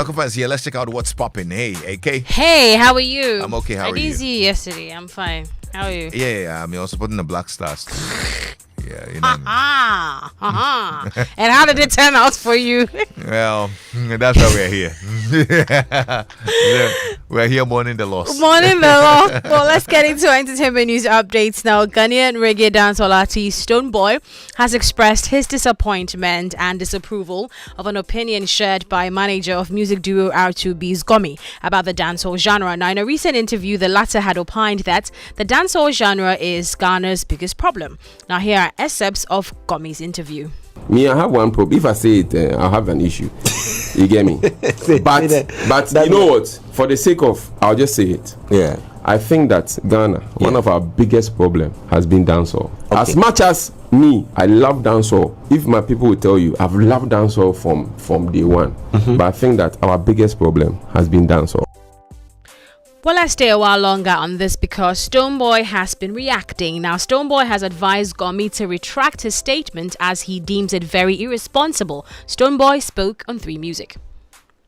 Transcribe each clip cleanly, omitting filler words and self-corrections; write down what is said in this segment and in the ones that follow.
aKorfa is here. Let's check out what's popping. Hey, AK. Hey, how are you? I'm okay. How are you? I did see you yesterday. I'm fine. How are you? Yeah. I mean, I was supporting the Black Stars. Yeah, you know. And how did it turn out for you? Well, that's why we're here. Yeah, we're here mourning the loss. Morning, though. Well, let's get into entertainment news updates now. Ghanaian reggae dancehall artist Stonebwoy has expressed his disappointment and disapproval of an opinion shared by manager of music duo R2B's Gomi about the dancehall genre. Now, in a recent interview, the latter had opined that the dancehall genre is Ghana's biggest problem. Now, here are excerpts of Gomi's interview. Me, I have one problem. If I say it, I'll have an issue. You get me? But you know what? For the sake of, I'll just say it. Yeah. I think that Ghana, one of our biggest problem has been dancehall. Okay. As much as me, I love dancehall. If my people will tell you, I've loved dancehall from day one. But I think that our biggest problem has been dancehall. Well, let's stay a while longer on this because Stonebwoy has been reacting. Now, Stonebwoy has advised Gomi to retract his statement as he deems it very irresponsible. Stonebwoy spoke on 3 Music.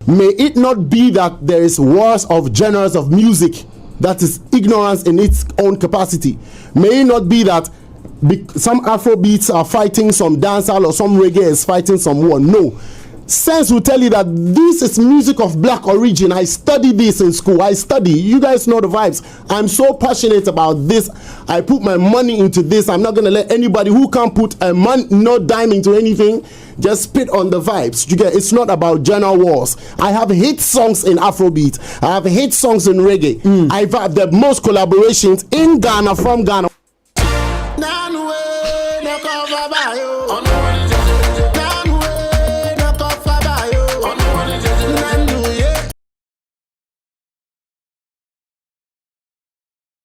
May it not be that there is wars of genres of music that is ignorance in its own capacity. May it not be that some Afro beats are fighting some dancehall or some reggae is fighting someone. No. Sense will tell you that this is music of black origin. I study this in school. You guys know the vibes. I'm so passionate about this. I put my money into this. I'm not gonna let anybody who can't put no dime into anything just spit on the vibes. You get? It's not about genre wars. I have hit songs in Afrobeat. I have hit songs in reggae. I've had the most collaborations in Ghana from Ghana.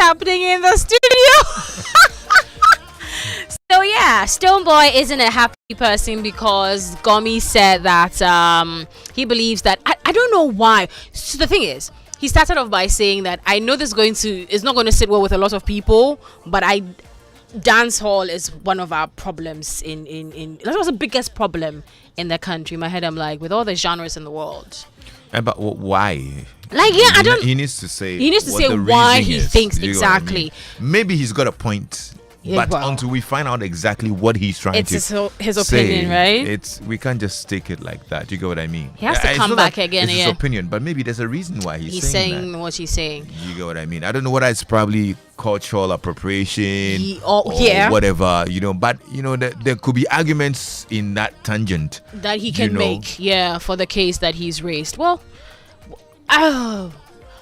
Happening in the studio. So yeah, Stonebwoy isn't a happy person because Gomi said that he believes that I don't know why. So the thing is, he started off by saying that I know this is not going to sit well with a lot of people, but dance hall is one of our problems in that was the biggest problem in the country. In my head, I'm like, with all the genres in the world. But why? Like, yeah, I don't. He needs to say. He needs to say why he thinks exactly. Maybe he's got a point, yeah, but until we find out exactly what he's trying to say, his say, opinion, right? We can't just take it like that. You get what I mean? He has to come back again. It's his opinion, but maybe there's a reason why he's saying what he's saying. You get what I mean? I don't know whether it's probably cultural appropriation or whatever, but there could be arguments in that tangent that he can make, for the case that he's raised. Well,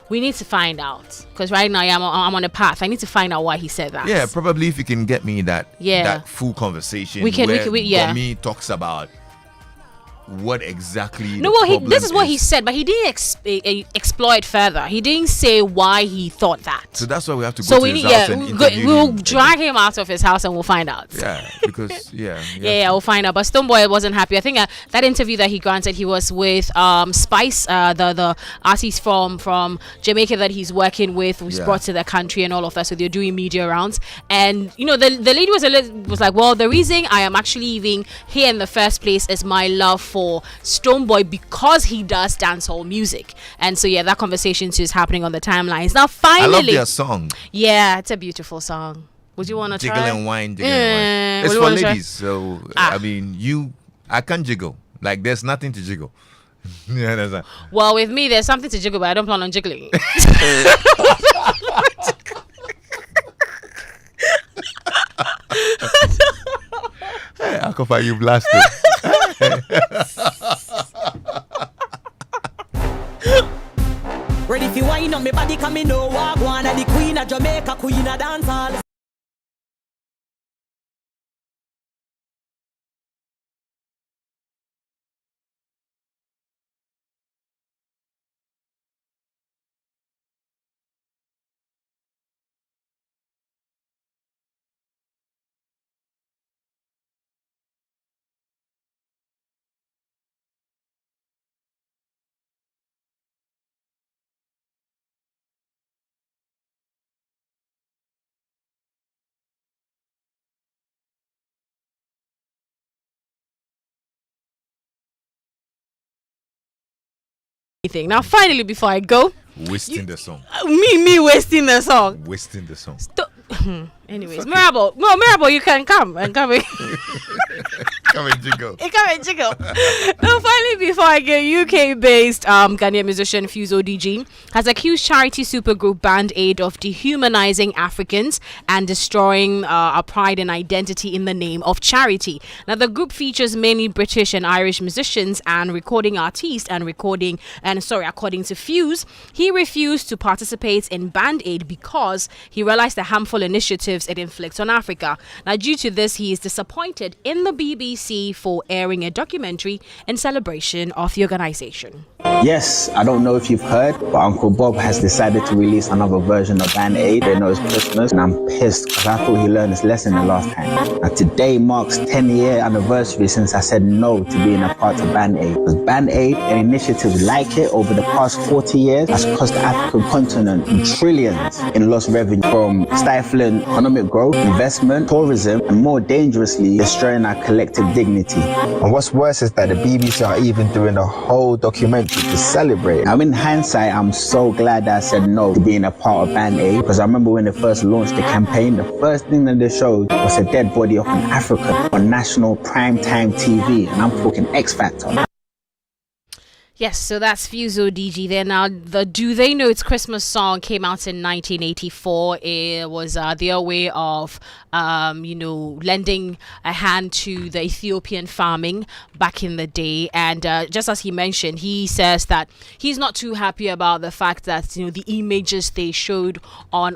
we need to find out because right now I'm on a path. I need to find out why he said that. Yeah, probably if you can get me that full conversation where Gomi talks about what exactly. No, well, this is what he said, but he didn't explore it further. He didn't say why he thought that. So that's why we have to go to his house and interview him. We'll drag him out of his house and we'll find out. Yeah, because we'll find out. But Stonebwoy wasn't happy. I think that interview that he granted, he was with Spice, the artist from Jamaica that he's working with, who's brought to the country and all of that. So they're doing media rounds, and the lady was like, well, the reason I am actually even here in the first place is my love for Stonebwoy because he does dancehall music. And so that conversation is happening on the timelines. Now finally, I love their song. Yeah, it's a beautiful song. Would you want to try? Jiggle and wine, jiggle and wine. It's for ladies, so I mean I can't jiggle. Like there's nothing to jiggle. Yeah, that's that. Well, with me there's something to jiggle, but I don't plan on jiggling. Hey, aKorfa, you blasted. Ready if you wine on me body, come me know what one of the queen of Jamaica, queen of dancehall. Now, finally, before I go, wasting the song. Me wasting the song. Wasting the song. Anyways, Mirabel, you can come and come in. Come and jiggle. Come and jiggle. Now, finally, before I go, UK-based Ghanaian musician Fuzo DG has accused charity supergroup Band Aid of dehumanizing Africans and destroying our pride and identity in the name of charity. Now, the group features mainly British and Irish musicians and recording artists according to Fuse, he refused to participate in Band Aid because he realized the harmful initiatives it inflicts on Africa. Now, due to this, he is disappointed in the BBC for airing a documentary in celebration of the organization. Yes, I don't know if you've heard, but Uncle Bob has decided to release another version of Band Aid. They know it's Christmas, and I'm pissed because I thought he learned his lesson the last time. Now, today marks 10-year anniversary since I said no to being a part of Band Aid. Because Band Aid and initiatives like it over the past 40 years has cost the African continent trillions in lost revenue, from stifling economic growth, investment, tourism, and more dangerously, destroying our collective dignity. And what's worse is that the BBC are even doing a whole documentary to celebrate. Now, in hindsight, I'm so glad that I said no to being a part of Band Aid, because I remember when they first launched the campaign, the first thing that they showed was a dead body of an African on national primetime TV, and I'm talking X Factor. Yes, so that's Fuzo DG there. Now, the Do They Know It's Christmas song came out in 1984. It was their way of, lending a hand to the Ethiopian farming back in the day. And just as he mentioned, he says that he's not too happy about the fact that, the images they showed on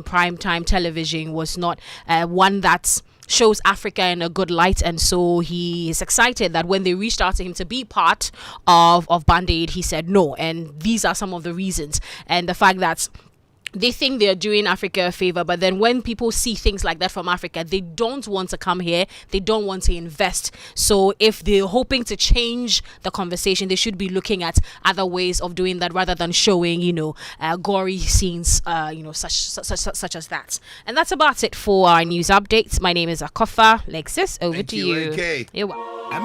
primetime television was not one that's shows Africa in a good light, and so he is excited that when they reached out to him to be part of Band Aid, he said no, and these are some of the reasons. And the fact that they think they're doing Africa a favor, but then when people see things like that from Africa, they don't want to come here, they don't want to invest. So if they're hoping to change the conversation, they should be looking at other ways of doing that rather than showing, gory scenes, such as that. And that's about it for our news updates. My name is aKorfa. Lexis, over to you. AK. You're welcome.